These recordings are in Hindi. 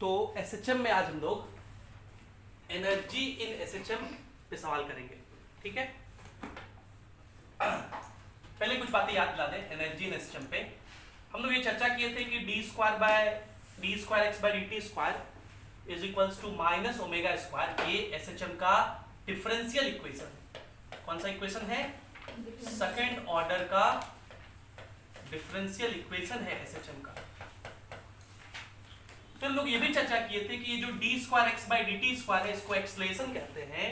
तो एसएचएम में आज हम लोग एनर्जी इन एसएचएम पे सवाल करेंगे, ठीक है। पहले कुछ बातें याद दिला दें एनर्जी इन एसएचएम पे। हम लोग ये चर्चा किए थे कि d square x by dt square is equals to minus omega square. ये एसएचएम का डिफरेंशियल इक्वेशन है। कौन सा इक्वेशन है? सेकंड ऑर्डर का डिफरेंशियल इक्वेशन है एसएचएम का। फिर लोग ये भी चर्चा किए थे कि ये जो d square x by dt square है इसको एक्सलेशन कहते हैं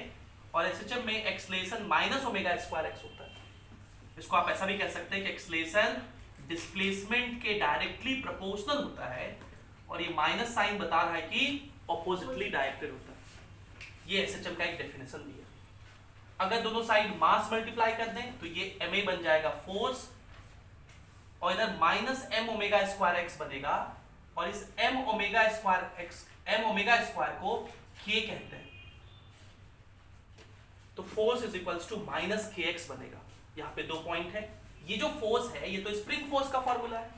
और एसएचएम में acceleration minus omega square x होता है। इसको आप ऐसा भी कह सकते हैं कि एक्सलेशन डिस्प्लेसमेंट के डायरेक्टली प्रोपोर्शनल होता है और ये माइनस साइन बता रहा है कि ऑपोजिटली डायरेक्टेड होता है। ये एसएचएम का एक डेफिनेशन दिया। अगर दोनों साइड मास मल्टीप्लाई कर दें तो ये ma बन जाएगा फोर्स और इधर minus m omega square x बनेगा और इस m ओमेगा स्क्वायर को k कहते हैं। तो force is equals to minus kx बनेगा। यहाँ पे दो पॉइंट है। ये जो फोर्स है ये तो स्प्रिंग फोर्स का फॉर्मूला है।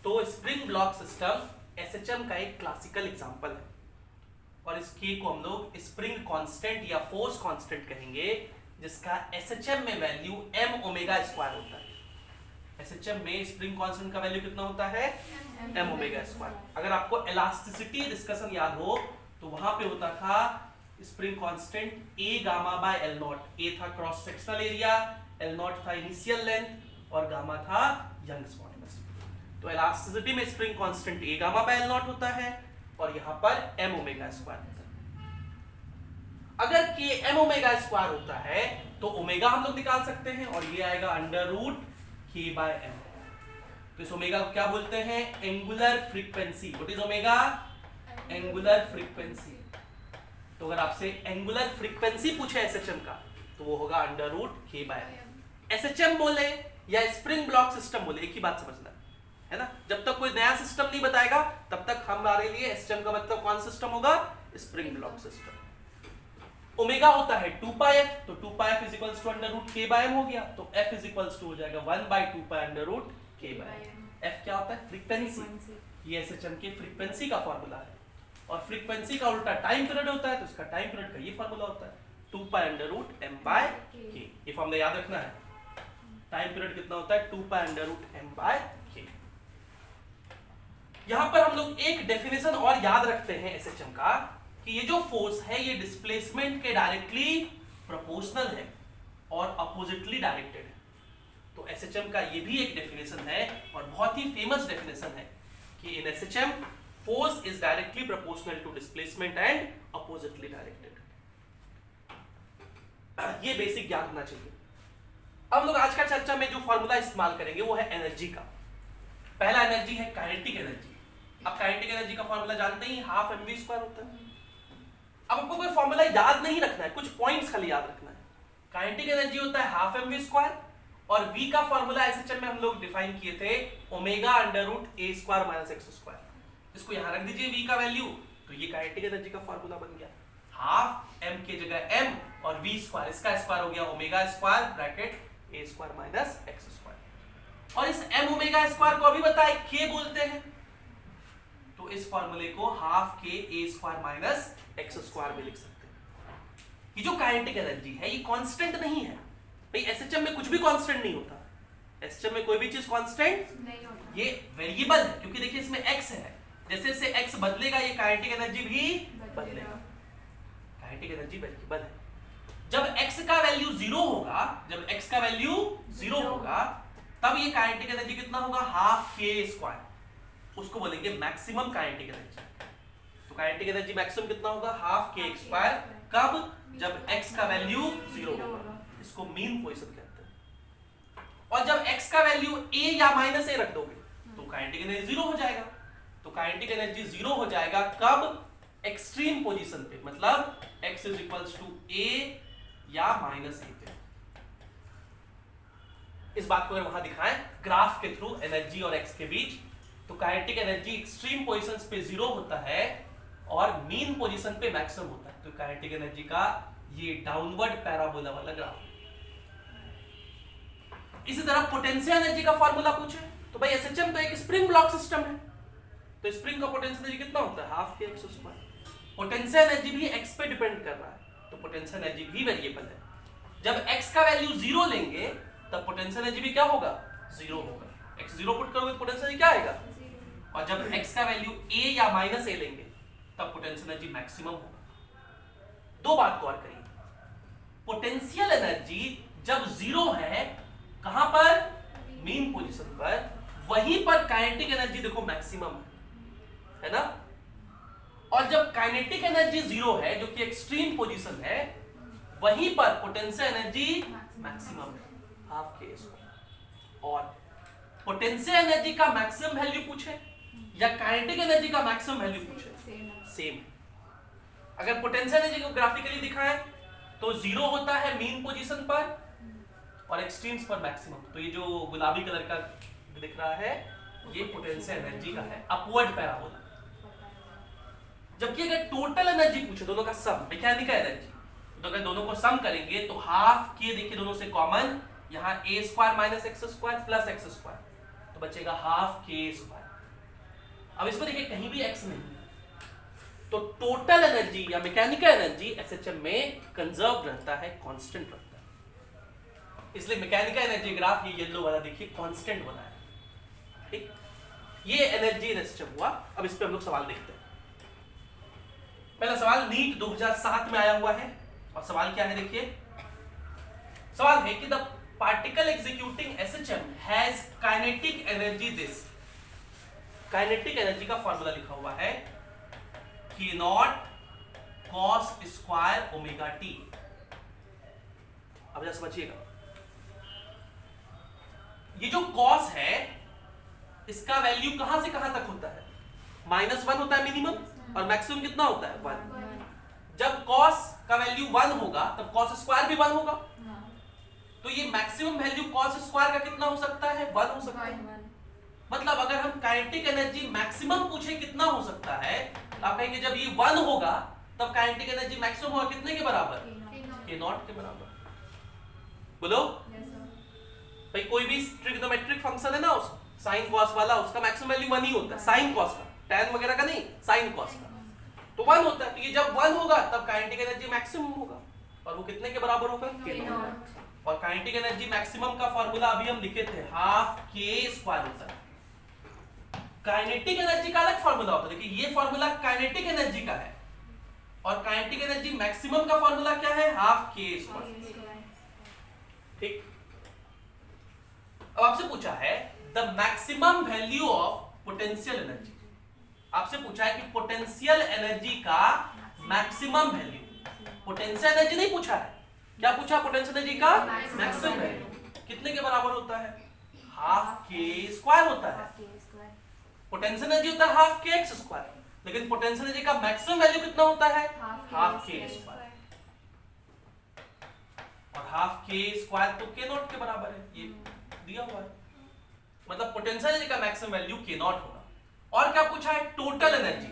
तो स्प्रिंग ब्लॉक सिस्टम एसएचएम का एक क्लासिकल एग्जांपल है और इस k को हम लोग स्प्रिंग कांस्टेंट या फोर्स कांस्टेंट कहेंगे जिसका एसएचएम में वैल्यू m ओमेगा स्क्वायर होता है। एसएचएम में स्प्रिंग कांस्टेंट का वैल्यू कितना होता है? m omega square. अगर आपको इलास्टिसिटी डिस्कशन याद हो तो वहां पे होता था spring constant a gamma by L not. a था cross sectional area, L not था इनिशियल लेंथ और गामा था यंग्स मॉडुलस। तो इलास्टिसिटी में spring constant a gamma by L not होता है और यहां पर m ओमेगा स्क्वायर होता है। अगर k m ओमेगा स्क्वायर होता है तो ओमेगा हम लोग निकाल सकते हैं और ये आएगा under root k by m। तो इस ओमेगा को क्या बोलते हैं? Angular frequency. What is omega? Angular frequency. तो अगर आपसे एंगुलर फ्रीक्वेंसी पूछे एसएचएम का तो वो होगा under root k by m। SHM बोले या स्प्रिंग ब्लॉक सिस्टम बोले एक ही बात समझना है ना। जब तक कोई नया सिस्टम नहीं बताएगा तब तक हमारे लिए एसएचएम का मतलब कौन सिस्टम होगा? Spring block system. ओमेगा होता है 2 पाई f, तो 2 pi f is equals to under root k by m हो गया। तो f इज इक्वल्स टू हो जाएगा 1 by 2 pi under root k by m। f क्या होता है? फ्रीक्वेंसी। ये एसएचएम की फ्रीक्वेंसी का फार्मूला है और फ्रीक्वेंसी का उल्टा टाइम पीरियड होता है तो इसका टाइम पीरियड का ये फार्मूला होता है 2 pi under root m by k। ये फॉर्मूला याद रखना है। टाइम पीरियड कितना होता है? 2 pi under root m by k। यहां पर हम लोग एक डेफिनेशन और याद रखते हैं एसएचएम का कि ये जो फोर्स है ये डिस्प्लेसमेंट के डायरेक्टली प्रोपोर्शनल है और अपोजिटली डायरेक्टेड है। तो एसएचएम का ये भी एक डेफिनेशन है और बहुत ही फेमस डेफिनेशन है कि in SHM force is directly proportional to displacement and oppositely directed. ये बेसिक ज्ञान होना चाहिए। अब लोग आज का चर्चा में जो फॉर्मूला इस्तेमाल करेंगे वो है एनर्जी का। पहला एनर्जी है काइनेटिक एनर्जी। अब काइनेटिक एनर्जी का फॉर्मूला जानते ही हाफ mv स्क्वायर होता है। अब आपको कोई फॉर्मूला याद नहीं रखना है, कुछ पॉइंट्स खाली याद रखना है। काइनेटिक एनर्जी होता है हाफ mv स्क्वायर और v का फॉर्मूला एसएचएम में हम लोग डिफाइन किए थे omega under root a square minus x square. इसको यहां रख दीजिए v का वैल्यू तो ये काइनेटिक एनर्जी का फॉर्मूला बन गया। हाफ m के जगह m और v स्क्वायर, इसका स्क्वायर हो गया omega square bracket a square minus x square. और इस m ओमेगा स्क्वायर को अभी बताए k बोलते हैं तो इस फॉर्मूले को half k a square minus x square में लिख सकते हैं। ये जो काइनेटिक एनर्जी है ये कांस्टेंट नहीं है भाई। एसएचएम में कुछ भी कांस्टेंट नहीं होता। एसएचएम में कोई भी चीज कांस्टेंट नहीं होता। ये वेरिएबल है क्योंकि देखिए इसमें x है। जैसे जैसे x बदलेगा ये काइनेटिक एनर्जी भी बदलेगा। काइनेटिक एनर्जी वेरिएबल है। जब x का वैल्यू 0 होगा, जब x का वैल्यू 0 होगा तब ये काइनेटिक एनर्जी कितना होगा? Half k square. उसको बोलेंगे मैक्सिमम काइनेटिक एनर्जी। तो काइनेटिक एनर्जी मैक्सिमम कितना होगा? Half k square. कब? जब x का वैल्यू 0 होगा। इसको मीन पोजीशन कहते हैं। और जब x का वैल्यू a या माइनस a रख दोगे तो काइनेटिक एनर्जी 0 हो जाएगा। तो काइनेटिक एनर्जी 0 हो जाएगा कब? एक्सट्रीम पोजीशन पे, मतलब x is equals to a या माइनस a पे। इस बात को अगर वहां दिखाएं ग्राफ के थ्रू एनर्जी और x के बीच तो काइनेटिक एनर्जी एक्सट्रीम पोजीशंस पे 0 होता है और मीन पोजीशन पे मैक्सिमम होता है। तो काइनेटिक एनर्जी का ये डाउनवर्ड पैराबोला वाला ग्राफ। इसी तरह पोटेंशियल एनर्जी का फार्मूला पूछे तो भाई एसएचएम तो एक स्प्रिंग ब्लॉक सिस्टम है तो स्प्रिंग का पोटेंशियल एनर्जी कितना होता है, हाफ के एक्स स्क्वायर। पोटेंशियल एनर्जी भी एक्स पे डिपेंड कर रहा है, तो पोटेंशियल एनर्जी भी वेरिएबल है। जब एक्स का वैल्यू 0 लेंगे तब पोटेंशियल एनर्जी भी क्या होगा, 0 होगा। एक्स 0 पुट करोगे तो पोटेंशियल एनर्जी क्या आएगा, और जब x का वैल्यू a या माइनस a लेंगे तब पोटेंशियल एनर्जी मैक्सिमम होगा। दो बात को और करिए, पोटेंशियल एनर्जी जब 0 है कहां पर, मीन पोजीशन पर, वहीं पर काइनेटिक एनर्जी देखो मैक्सिमम है ना। और जब काइनेटिक एनर्जी 0 है जो कि एक्सट्रीम पोजीशन है, वहीं पर पोटेंशियल एनर्जी मैक्सिमम है, हाफ के स्क्वायर। और पोटेंशियल एनर्जी का मैक्सिमम वैल्यू पूछे या काइनेटिक एनर्जी का मैक्सिमम वैल्यू पूछे, सेम है। अगर पोटेंशियल एनर्जी को ग्राफिकली दिखाएं तो 0 होता है मीन पोजीशन पर और एक्सट्रीम्स पर मैक्सिमम। तो ये जो गुलाबी कलर का दिख रहा है ये पोटेंशियल एनर्जी का है, अपवर्ड पैराबोला। जबकि अगर टोटल एनर्जी पूछे, दोनों का सम, मैकेनिकल एनर्जी, तो अगर दोनों को सम करेंगे तो हाफ के, देखिए दोनों से कॉमन, यहाँ a square minus x square plus x square, तो बचेगा हाफ के स्क्वायर। अब इसमें देखिए कहीं भी x नहीं, तो टोटल एनर्जी या मैकेनिकल एनर्जी एसएचएम में कंजर्व रहता है, कांस्टेंट रहता है। इसलिए मैकेनिकल एनर्जी ग्राफ ये येलो वाला देखिए कांस्टेंट बना है, ठीक। ये एनर्जी एसएचएम हुआ। अब इस पे हम लोग सवाल देखते हैं। पहला सवाल नीट 2007 में आया हुआ है, और सवाल क्या है देखिए, सवाल है कि the particle executing SHM has kinetic energy this. Kinetic energy का फॉर्मूला लिखा हुआ है K not cos square omega T. अब जरा समझिएगा, ये जो कॉस है इसका वैल्यू कहां से कहां तक होता है, -1 होता है मिनिमम, और मैक्सिमम कितना होता है, 1। जब कॉस का वैल्यू 1 होगा तब कॉस स्क्वायर भी 1 होगा, तो ये मैक्सिमम वैल्यू कॉस स्क्वायर का कितना हो सकता है, 1 हो सकता है। मतलब अगर हम काइनेटिक एनर्जी मैक्सिमम पूछे कितना हो सकता है, तो आप कहेंगे जब ये 1 होगा तब काइनेटिक एनर्जी मैक्सिमम होगा कितने के बराबर, K नॉट के बराबर। बोलो भाई, कोई भी ट्रिग्नोमेट्रिक फंक्शन है ना, उस साइन कॉस वाला, उसका मैक्सिमम वैल्यू 1 ही होता है, साइन कॉस का, टैन वगैरह का नहीं, साइन कॉस का, तो 1 होता है। तो ये जब 1 होगा तब काइनेटिक एनर्जी मैक्सिमम होगा, और वो कितने के बराबर होगा, K नॉट। और काइनेटिक एनर्जी मैक्सिमम का फार्मूला अभी हम लिखे थे, हाफ के स्क्वायर होता है। काइनेटिक एनर्जी का अलग फार्मूला होता है, देखिए ये फार्मूला काइनेटिक एनर्जी का है, और काइनेटिक एनर्जी मैक्सिमम का फार्मूला क्या है, हाफ के स्क्वायर, ठीक। अब आपसे पूछा है the maximum value of potential energy. आपसे पूछा है कि पोटेंशियल एनर्जी का मैक्सिमम वैल्यू, पोटेंशियल एनर्जी नहीं पूछा है, क्या पूछा, पोटेंशियल एनर्जी का मैक्सिमम वैल्यू कितने के बराबर होता है, हाफ के स्क्वायर होता है। पोटेंशियल एनर्जी होता है हाफ के एक्स स्क्वायर, लेकिन पोटेंशियल एनर्जी का मैक्सिमम वैल्यू कितना होता है, हाफ के स्क्वायर, और हाफ के स्क्वायर तो के नॉट के बराबर है, ये दिया हुआ है। मतलब पोटेंशियल एनर्जी का मैक्सिमम वैल्यू के नॉट होगा। और क्या पूछा है, टोटल एनर्जी।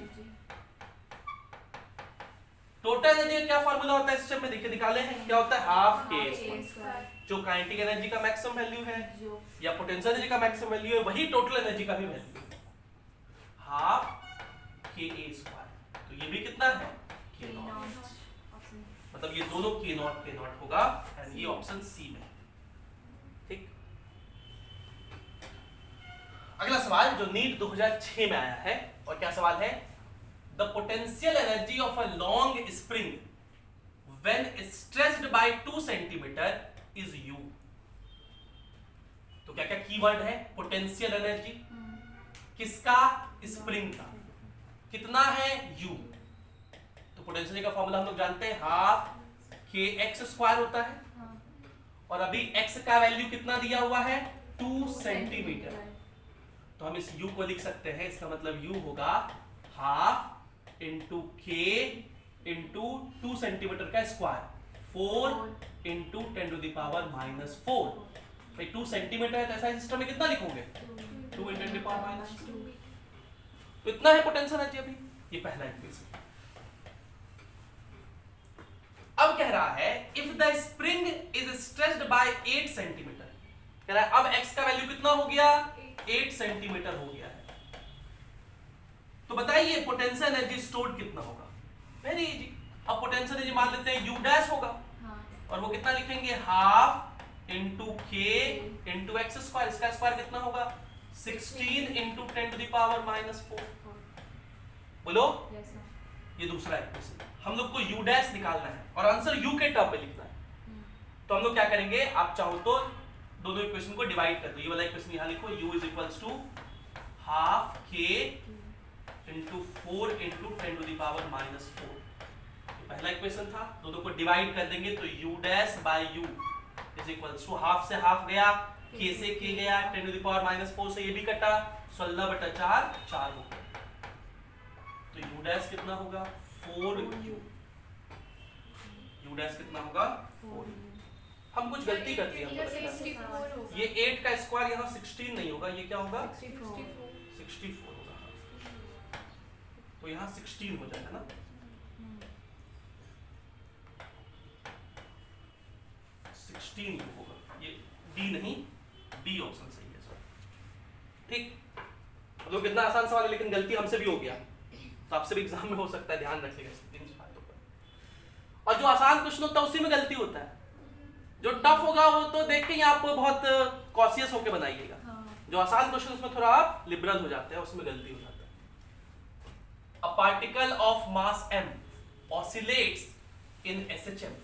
टोटल एनर्जी का क्या फार्मूला होता है इस स्टेप में, देखिए निकाले हैं, क्या होता है, हाफ के स्क्वायर, जो काइनेटिक एनर्जी का मैक्सिमम वैल्यू है या पोटेंशियल एनर्जी का मैक्सिमम वैल्यू है, वही टोटल एनर्जी का भी वैल्यू है, हाफ के स्क्वायर। तो ये भी कितना है, के नॉट। मतलब ये दोनों के नॉट होगा, एंड ये ऑप्शन सी में, ठीक। अगला सवाल जो नीट 2006 में आया है, और क्या सवाल है, the potential energy of a long spring when stretched by 2 centimetre is U। तो क्या क्या कीवर्ड है, पोटेंशियल एनर्जी किसका, स्प्रिंग का, कितना है, U। तो पोटेंशियल का फॉर्मूला हम लोग जानते हैं, हाफ के एक्स स्क्वायर होता है, और अभी x का वैल्यू कितना दिया हुआ है, 2 सेंटीमीटर। तो हम इस U को लिख सकते हैं, इसका मतलब U होगा half into k into 2 centimetre का square, 4 into 10 to the power -4। भाई 2 सेंटीमीटर है तो ऐसा सिस्टम में कितना लिखोगे, 2 इंटू 10 टू द पावर -2। तो इतना है पोटेंशियल एनर्जी अभी, ये पहला इक्वेशन। अब कह रहा है if the spring is stretched by 8 centimetre, कह रहा है अब x का वैल्यू कितना हो गया, 8 सेंटीमीटर हो गया है। तो बताइए पोटेंशियल एनर्जी स्टोर्ड कितना होगा? Very easy. अब पोटेंशियल एनर्जी मान लेते हैं यू डैश होगा, और वो कितना लिखेंगे? Half into k into x square. इसका स्क्वायर कितना होगा? 16 इंटू 10 टू द पावर -4। बोलो। ये दूसरा इक्वेशन। हम लोग को यू डैश निकालना है और आंसर यू के टर्म में लिखना है। तो हम लोग क्या करेंगे, आप चाहो तो दोनों इक्वेशन को डिवाइड कर दो। ये वाला इक्वेशन यहां लिखो, u is equals to half k into 4 into 10 to the power -4। पहला इक्वेशन था, दोनों को डिवाइड कर देंगे तो u dash by u is equals to half से हाफ गया, k से k गया, 10 टू द पावर -4 से ये भी कटा, 16/4 4 हो गया। तो u डैश कितना होगा? 4u। u डैश कितना होगा? 4u। हम कुछ गलती कर दी हमने। ये 8 का स्क्वायर यहाँ 16 नहीं होगा, ये क्या होगा? 64 होगा। तो यहाँ 16 हो जाएगा ना। 16 होगा, ये डी नहीं, बी ऑप्शन सही है सर। ठीक, अब लोग कितना आसान सवाल है, लेकिन गलती हमसे भी हो गया, तो आपसे भी एग्जाम में हो सकता है, ध्यान रखिएगा इन बातों पर। और जो आसान क्वेश्चन होता है उसी में गलती होता है, जो टफ होगा वो तो देख के ही आप बहुत कॉशियस होकर बनाइएगा। जो आसान क्वेश्चन उसमें थोड़ा आप लिबरल हो जाते हैं, उसमें गलती हो जाता है। A particle of mass m oscillates in SHM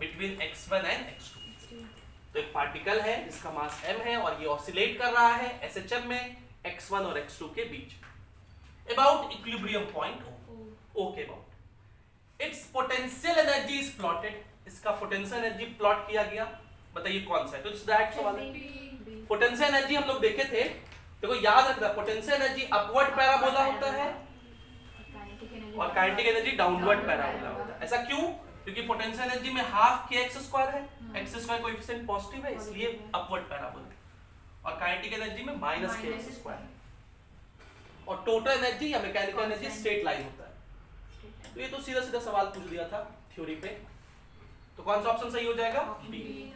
between x1 and x2। तो एक पार्टिकल है जिसका मास m है और ये ऑसिलेट कर रहा है SHM में x1 और x2 के बीच, about equilibrium point O के about। Its potential energy is plotted। इसका पोटेंशियल एनर्जी प्लॉट किया गया, बताइए कौन सा है? तो डायरेक्ट सवाल है। पोटेंशियल एनर्जी हम लोग देखे थे, देखो याद रखना, पोटेंशियल एनर्जी अपवर्ड पैराबोला होता है और काइनेटिक एनर्जी डाउनवर्ड पैराबोला होता है। ऐसा क्यों? क्योंकि पोटेंशियल एनर्जी में हाफ के एक्स स्क्वायर है, एक्स स्क्वायर कोएफिशिएंट पॉजिटिव है, इसलिए अपवर्ड पैराबोला, और काइनेटिक एनर्जी में माइनस के एक्स स्क्वायर है, और टोटल एनर्जी या मैकेनिकल एनर्जी स्ट्रेट लाइन होता है। तो ये तो सीधा सीधा सवाल पूछ दिया था थ्योरी पे। तो कौन सा ऑप्शन सही हो जाएगा? बी।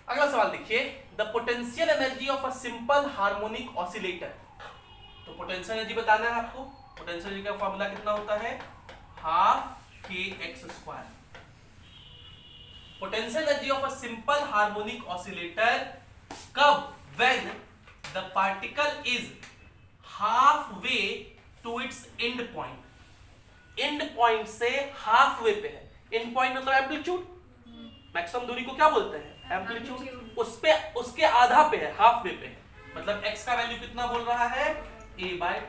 अगला सवाल देखिए, the potential energy of a simple harmonic oscillator. तो पोटेंशियल एनर्जी बताना है आपको। पोटेंशियल एनर्जी का फॉर्मूला कितना होता है? हाफ के x square. Potential energy of a simple harmonic oscillator कब? When the particle is halfway to its end point. End point से हाफ वे पे है। एंड पॉइंट मतलब एम्पलीट्यूड, मैक्सिमम दूरी को क्या बोलते हैं? एम्पलीट्यूड। उस पे उसके आधा पे है, हाफ वे पे है, मतलब x का वैल्यू कितना बोल रहा है? a/2 है।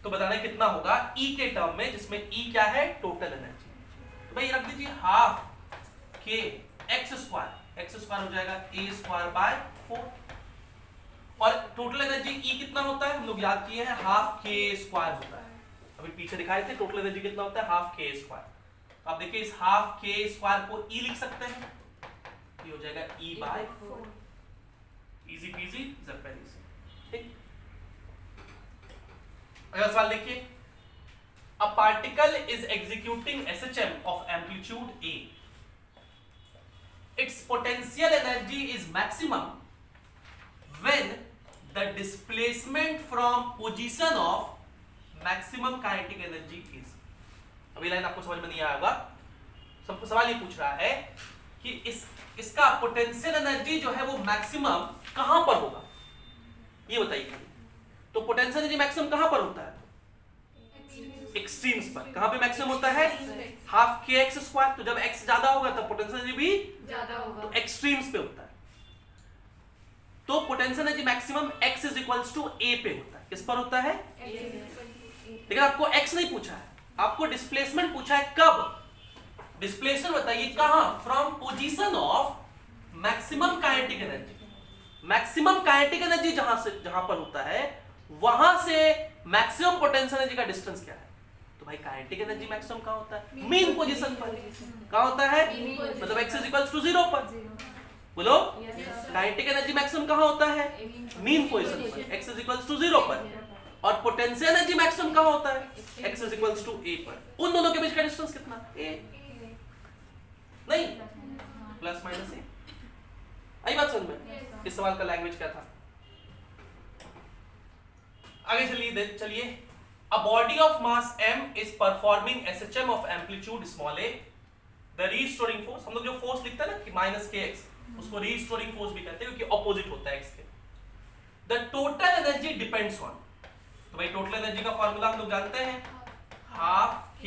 तो बताना कितना होगा E के टर्म में, जिसमें E क्या है? Total energy. तो भाई रख दीजिए हाफ के एक्स स्क्वायर हो जाएगा a²/4, और टोटल एनर्जी E कितना होता है? हम लोग याद किए हैं, हाफ के स्क्वायर होता है। अभी पीछे दिखाए थे टोटल एनर्जी कितना होता है? हाफ के स्क्वायर। तो आप देखिए इस हाफ के स्क्वायर को E लिख सकते हैं, ये हो जाएगा E/4। इजी पीजी ज़पेरी से। ठीक, अगला सवाल देखिए, a particle is executing SHM of amplitude A। It's potential energy is maximum when the displacement from position of maximum kinetic energy is। अभी लाइन आपको समझ में नहीं आया होगा, सबको सवाल ये पूछ रहा है कि इसका पोटेंशियल एनर्जी जो है वो मैक्सिमम कहां पर होगा, ये बताइए। तो पोटेंशियल एनर्जी मैक्सिमम कहां पर होता है? एक्सट्रीम्स पर। कहां पे मैक्सिमम होता है? हाफ के एक्स स्क्वायर। तो जब एक्स ज्यादा होगा तब पोटेंशियल एनर्जी भी ज्यादा होगा, तो एक्सट्रीम्स पे होता है। तो potential energy maximum x is equals to a पे होता है। किस पर होता है? लेकिन आपको x नहीं पूछा है, आपको डिस्प्लेसमेंट पूछा है। कब? डिस्प्लेसमेंट बताइए कहां? From position of maximum kinetic energy. Maximum kinetic energy जहां पर होता है, वहां से मैक्सिमम पोटेंशियल एनर्जी का डिस्टेंस क्या है? तो भाई काइनेटिक एनर्जी मैक्सिमम कहां होता है? मीन पोजीशन पर। कहां होता है? मतलब x इज इक्वल्स टू 0 पर। बोलो, काइनेटिक एनर्जी मैक्सिमम कहां होता है? मीन पोजीशन पर, x इज इक्वल्स टू 0 पर। और पोटेंशियल एनर्जी मैक्सिमम कहां होता है? x is equals to a पर। उन दोनों के बीच का डिस्टेंस कितना? a। नहीं, प्लस माइनस a। आई बात समझ में? इस सवाल का लैंग्वेज क्या था? आगे चलिए A body of mass m is performing SHM of amplitude small a. The restoring force, हम लोग जो फोर्स लिखते हैं ना कि -kx, उसको restoring force भी कहते हैं क्योंकि ऑपोजिट होता है x के. The total energy depends on, तो भाई टोटल एनर्जी का फॉर्मूला हम लोग जानते हैं, हाफ k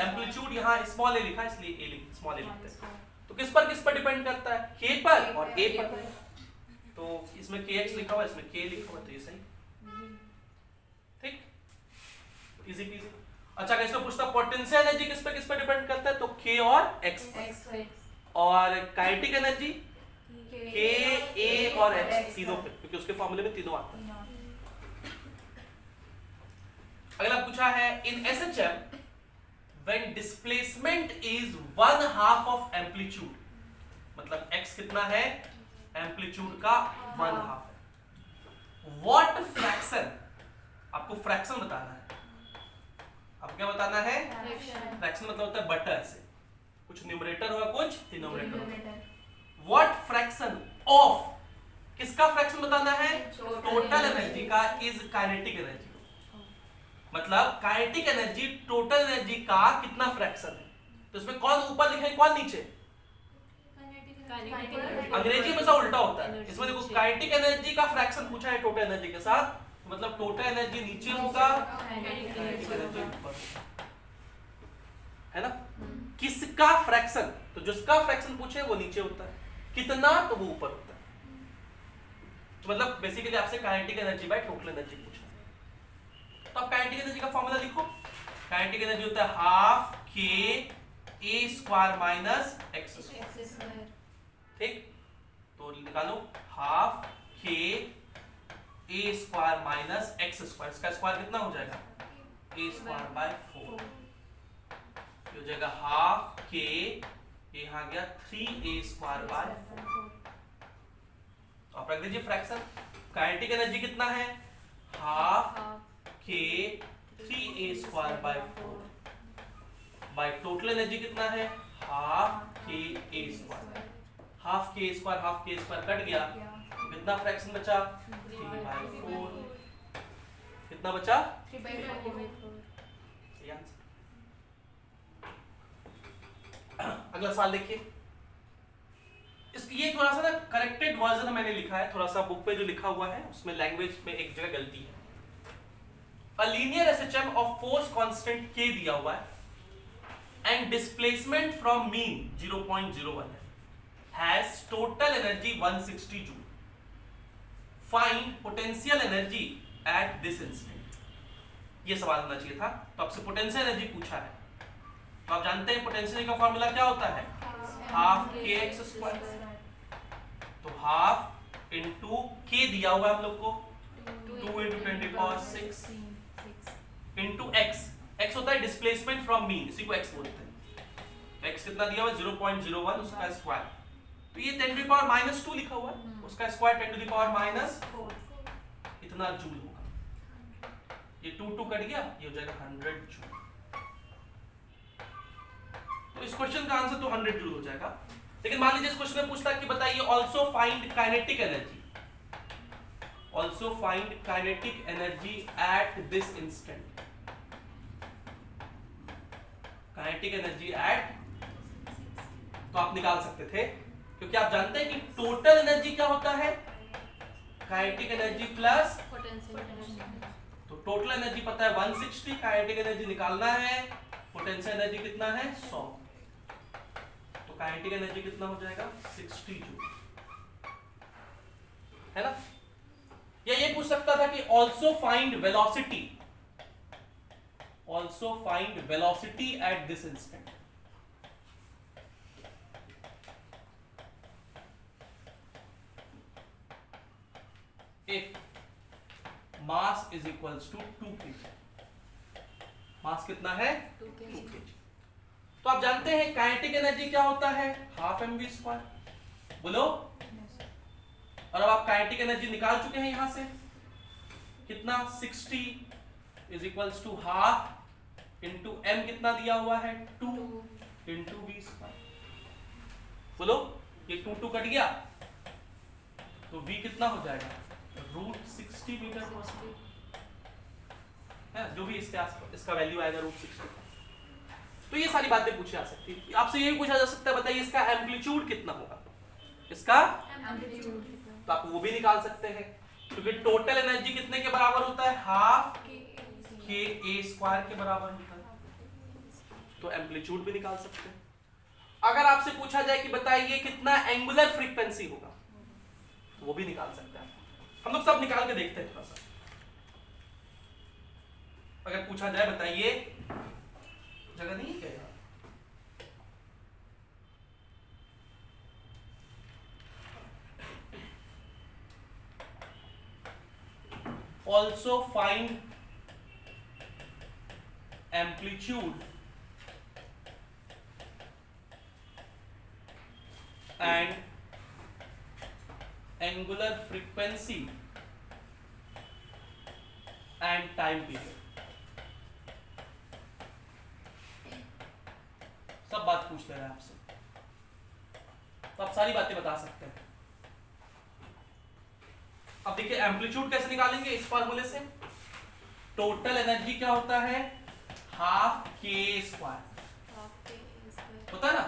एम्पलीट्यूड, यहाँ स्मॉल a लिखा है इसलिए स्मॉल a लिखते हैं. तो किस पर डिपेंड करता है, k पर और a पर. तो इसमें kx लिखा हुआ है, इसमें k लिखा हुआ है, तो ये सही. ठीक, इजी पीजी. अच्छा, कैसे पूछता पोटेंशियल एनर्जी किस पे डिपेंड करता है, तो k और x पर. और काइनेटिक एनर्जी k a और x तीनों पे, क्योंकि उसके फॉर्मूले में तीनों आते हैं. अगला पूछा है इन SHM when displacement is 1/2 of amplitude, मतलब x कितना है, एम्पलीट्यूड का 1/2 है. व्हाट फ्रैक्शन, आपको फ्रैक्शन बताना है. अब क्या बताना है, फ्रैक्शन मतलब होता है बटा, ऐसे कुछ न्यूमरेटर होगा कुछ डिनोमिनेटर होगा. व्हाट फ्रैक्शन ऑफ, किसका फ्रैक्शन बताना है, टोटल एनर्जी का इज काइनेटिक एनर्जी. मतलब काइनेटिक एनर्जी टोटल एनर्जी का कितना फ्रैक्शन है. तो इसमें कौन ऊपर लिखा है कौन नीचे, अंग्रेजी में सब उल्टा होता है. इसमें देखो काइनेटिक एनर्जी का फ्रैक्शन पूछा है टोटल एनर्जी के साथ, मतलब टोटल एनर्जी नीचे होगा, काइनेटिक एनर्जी ऊपर, है ना. किसका फ्रैक्शन, तो जिसका फ्रैक्शन पूछे वो नीचे होता है, कितना तो वो ऊपर होता है. तो मतलब बेसिकली आपसे kinetic energy by total energy पूछा है. तो आप काइनेटिक एनर्जी का फॉर्मूला लिखो. काइनेटिक एनर्जी होता है half k a square minus x square. ठीक, तो निकालो half k a square minus x square. इसका स्क्वायर कितना हो जाएगा, a स्क्वायर बाय 4. हो जाएगा हाफ k, यहाँ गया 3a स्क्वायर बाय 4. आप रख दीजिए फ्रैक्शन. काइनेटिक एनर्जी कितना है, half k 3a square by 4 by total energy कितना है, half k a square. Half k square cut गया, कितना फ्रैक्शन बचा, 3/4. कितना बचा, 3/4. अगला सवाल देखिए. ये थोड़ा सा ना करेक्टेड वर्जन मैंने लिखा है, थोड़ा सा बुक पे जो लिखा हुआ है उसमें लैंग्वेज में एक जगह गलती है. A linear SHM of force constant k दिया हुआ है and displacement from mean 0.01 has total energy 160 joule. Find potential energy at this instant. ये सवाल होना चाहिए था. तो आपसे पोटेंशियल एनर्जी पूछा है, तो आप जानते हैं पोटेंशियल का फॉर्मूला क्या होता है, हाफ kx स्क्वायर. तो हाफ इनटू k दिया हुआ है हम लोग को, 2 × 10⁶ इनटू x. x होता है डिस्प्लेसमेंट फ्रॉम मीन, इसी को x बोलते हैं. तो x कितना दिया हुआ है 0.01, उसका स्क्वायर. तो ये 10⁻² लिखा हुआ है, उसका स्क्वायर 10⁻⁴ इतना जूल होगा. ये 2 कट गया, ये हो जाएगा 100 जूल. तो इस क्वेश्चन का आंसर तो 100 जूल हो जाएगा. लेकिन मान लीजिए इस क्वेश्चन में पूछता है कि बताइए also find kinetic energy. Also find kinetic energy at this instant. Kinetic energy at, तो आप निकाल सकते थे क्योंकि आप जानते हैं कि टोटल एनर्जी क्या होता है, काइनेटिक एनर्जी प्लस पोटेंशियल. तो टोटल एनर्जी पता है 160, काइनेटिक एनर्जी निकालना है, पोटेंशियल एनर्जी कितना है 100. तो काइनेटिक एनर्जी कितना हो जाएगा 60 जूल, है ना. या ये पूछ सकता था कि also find velocity at this instant. If mass is equals to 2 kg, मास कितना है 2 kg. तो आप जानते हैं काइनेटिक एनर्जी क्या होता है, हाफ mv². बोलो. और अब आप काइनेटिक एनर्जी निकाल चुके हैं यहां से, कितना 60 is equals to half into m कितना दिया हुआ है 2 इंटू v². बोलो, ये 2 कट गया, तो v कितना हो जाएगा √60 मीटर पर सेकंड. है, जो भी इसके आसपास इसका वैल्यू आएगा √60। तो ये सारी बातें पूछी जा सकती है। आपसे ये भी पूछा जा सकता है, बताइए इसका एम्पलीट्यूड कितना होगा, इसका एम्पलीट्यूड, तो आप वो भी निकाल सकते हैं, क्योंकि टोटल एनर्जी कितने के बराबर होता है, हाफ के ए स्क्वायर के बराबर होता है, तो एम्पलीट्यूड भी निकाल सकते हैं। अगर आपसे पूछा जाए कि बताइए कितना एंगुलर फ्रीक्वेंसी होगा, वो भी निकाल सकते हैं। हम लोग सब निकाल के देखते हैं थोड़ा सा। अगर पूछा जाए बताइए, जगह नहीं है क्या यार, also find amplitude and angular frequency and time period, सब बात पूछ ले रहा है आपसे, तो आप सारी बातें बता सकते हैं। अब देखिए एम्पलीट्यूड कैसे निकालेंगे, इस फार्मूले से टोटल एनर्जी क्या होता है, हाफ के स्क्वायर होता है ना,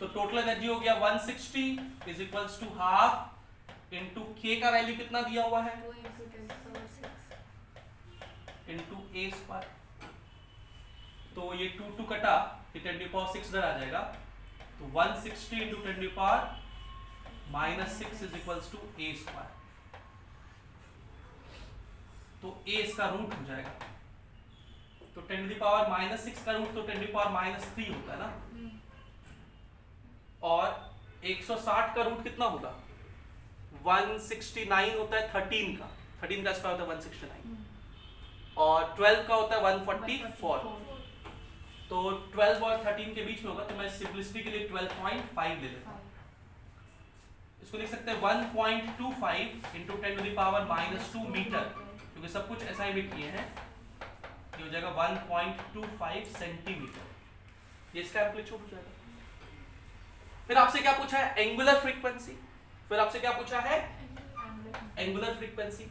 तो टोटल एनर्जी हो गया 160 is equals to half into k का वैल्यू कितना दिया हुआ है, इंटू ए स्क्वायर, तो ये 2 कटा, ये 10⁻6 इधर आ जाएगा, तो 160 into 10⁻⁻6 is equals to a square, तो a इसका रूट हो जाएगा, तो 10⁻⁻6 का रूट तो 10⁻³ होता है ना, और 160 का रूट कितना होगा, 169 होता है 13 का स्क्वायर होता है 169, और 12 का होता है 144, तो 12 और 13 के बीच में होगा, तो मैं सिंपलिसिटी के लिए 12.5 ले लेता हूँ। इसको लिख सकते हैं 1.25 इंटू 10⁻⁻² मीटर, क्योंकि सब कुछ SI में किए हैं, ये हो जाएगा 1.25 सेंटीमीटर, ये इसका एम्पलीट्यूड हो जाएगा। फिर आपसे क्या पूछा है, एंगुलर फ्रीक्वेंसी, फिर आपसे क्या पूछा है, एंगुलर फ्रीक्वेंसी,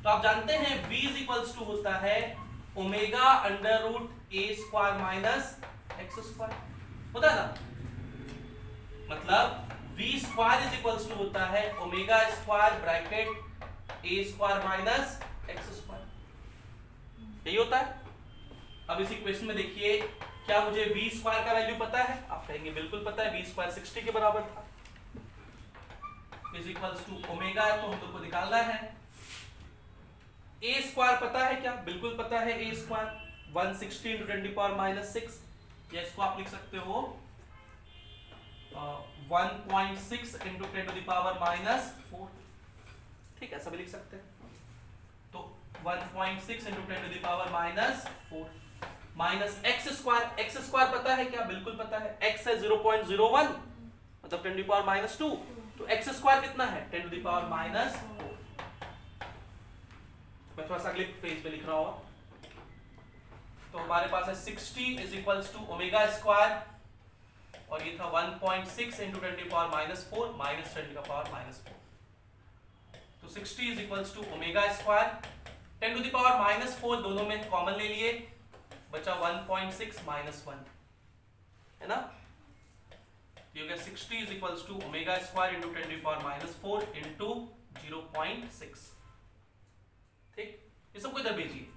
तो आप जानते हैं V इज इक्वल्स टू होता है omega under root a square minus x square, होता है ना, मतलब V square is equals to होता है omega square bracket a square minus x square, यही होता है। अब इस इक्वेशन में देखिए, क्या मुझे v स्क्वायर का वैल्यू पता है, आप कहेंगे बिल्कुल पता है, v स्क्वायर 60 के बराबर था, इज इक्वल्स टू ओमेगा, तो हम लोग को निकालना है। a स्क्वायर पता है क्या, बिल्कुल पता है, a स्क्वायर 160 इंटू 10⁻⁻6, या इसको आप लिख सकते हो 1.6 इंटू 10⁻⁻4, ठीक है, ऐसा भी लिख सकते हैं, तो 1.6 इंटू 10⁻⁻4 माइनस x स्क्वायर पता है क्या, बिल्कुल पता है, x है 0.01 मतलब 10⁻², तो x स्क्वायर कितना है 10⁻⁻4। मैं थोड़ा सा अगले पेज पे लिख रहा हूँ, तो हमारे पास है 60 is equals to omega square, और ये था 1.6 इंटू 10⁻⁻4 माइनस 10⁻⁻4, तो 60 is equals to omega square, 10⁻⁻4 दोनों में कॉमन ले लिए, बचा 1.6 माइनस 1, है ना, ये हो गया 60 is equals to omega square into 10⁻⁻4 into 0.6, ठीक, ये सबको इधर भेजिए,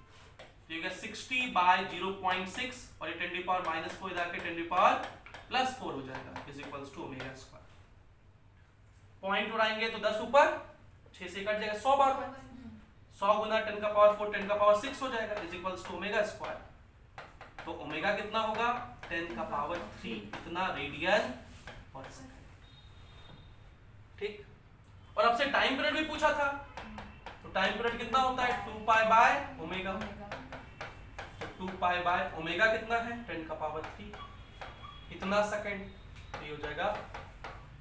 ये हो गया 60 बाय 0.6, और ये 10⁻⁻4 इधर के 10⁻+4 हो जाएगा, is equals to omega square, point उड़ाएंगे तो 10 ऊपर 6 से कट जाएगा, 100 बार 100 गुना 10⁻⁴ 10⁻6 हो जाएगा, is equals to omega square, तो ओमेगा कितना होगा 10⁻³ इतना रेडियन पर सेकंड, ठीक। और आपसे टाइम पीरियड भी पूछा था, तो टाइम पीरियड कितना होता है 2π बाय ओमेगा, तो 2π बाय ओमेगा कितना है 10⁻³ इतना सेकंड, तो ये हो जाएगा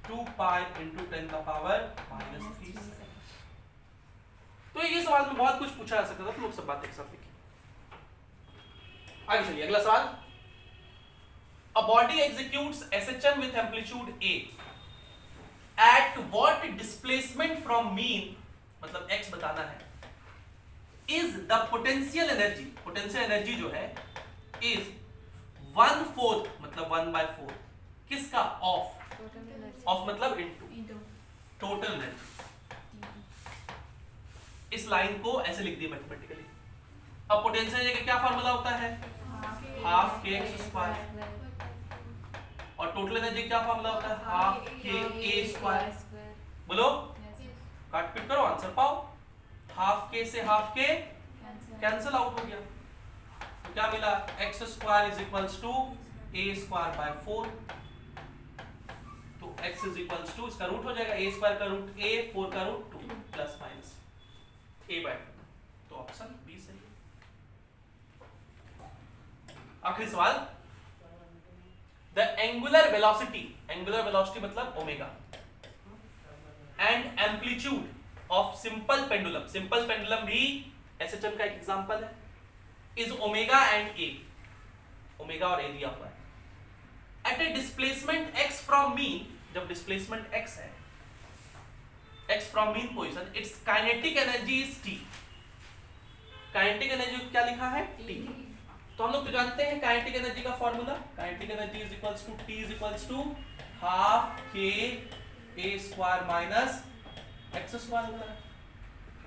2π इंटू 10⁻⁻³ सेकंड। तो ये सवाल में बहुत कुछ पूछा जा सकता था, तो लोग सब बातें एक साथ लिखिए। आगे चलिए, अगला सवाल, a body executes SHM with amplitude A at what displacement from mean, मतलब x बताना है, इज द पोटेंशियल एनर्जी जो है इज 1/4 मतलब 1/4 किसका ऑफ मतलब इनटू टोटल एनर्जी। इस लाइन को ऐसे लिख दिया मैथमेटिकली। अब पोटेंशियल एनर्जी का क्या फार्मूला होता है, हाफ के एक्स स्क्वायर, और टोटल एनर्जी क्या फार्मूला होता है, हाफ के ए स्क्वायर। बोलो, काट पीट करो, आंसर पाओ। हाफ के से हाफ के कैंसिल आउट हो गया, तो क्या मिला, x square is equals to a square by 4। तो x इज इक्वल्स टू, इसका रूट हो जाएगा a स्क्वायर का रूट a, 4 का रूट 2 प्लस माइनस a बाय 2। तो ऑप्शन बी सही है। आखिरी सवाल, द एंगुलर वेलोसिटी मतलब omega and amplitude of simple pendulum भी एसएचएम का एक एग्जांपल है, is omega and A, omega और ए दिया हुआ है। Eight A displacement x from mean, जब डिस्प्लेसमेंट x है, x from mean position, it's kinetic energy is t। Kinetic energy क्या लिखा है, t। तो हम लोग तो जानते हैं काइनेटिक एनर्जी का formula, kinetic energy is equals to t is equals to half k a square minus x square होता है।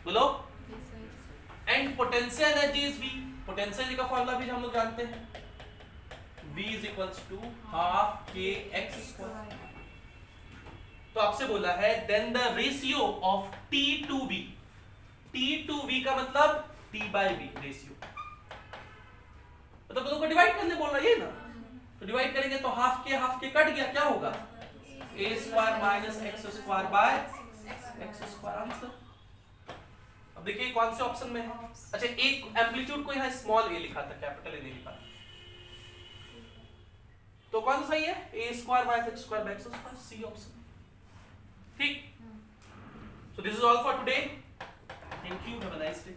बोलो, and potential energy is v, potential energy का फॉर्मूला भी हम लोग जानते हैं, v is equals to half के एक्स स्क्वायर। तो आपसे बोला है then the ratio of t to v, t to v का मतलब t बाय v रेशियो, मतलब दोनों को डिवाइड करने बोल रहा है ये ना, तो डिवाइड करेंगे तो हाफ के कट गया, क्या होगा, a square minus x square by x square. Answer. अब देखिए कौन से ऑप्शन में है। अच्छा, एक एम्पलीट्यूड को यहाँ स्मॉल a लिखा था, कैपिटल A नहीं लिखा, तो कौन सा सही है, a square by x square by x square, C option. ठीक। So this is all for today. Thank you. Have a nice day.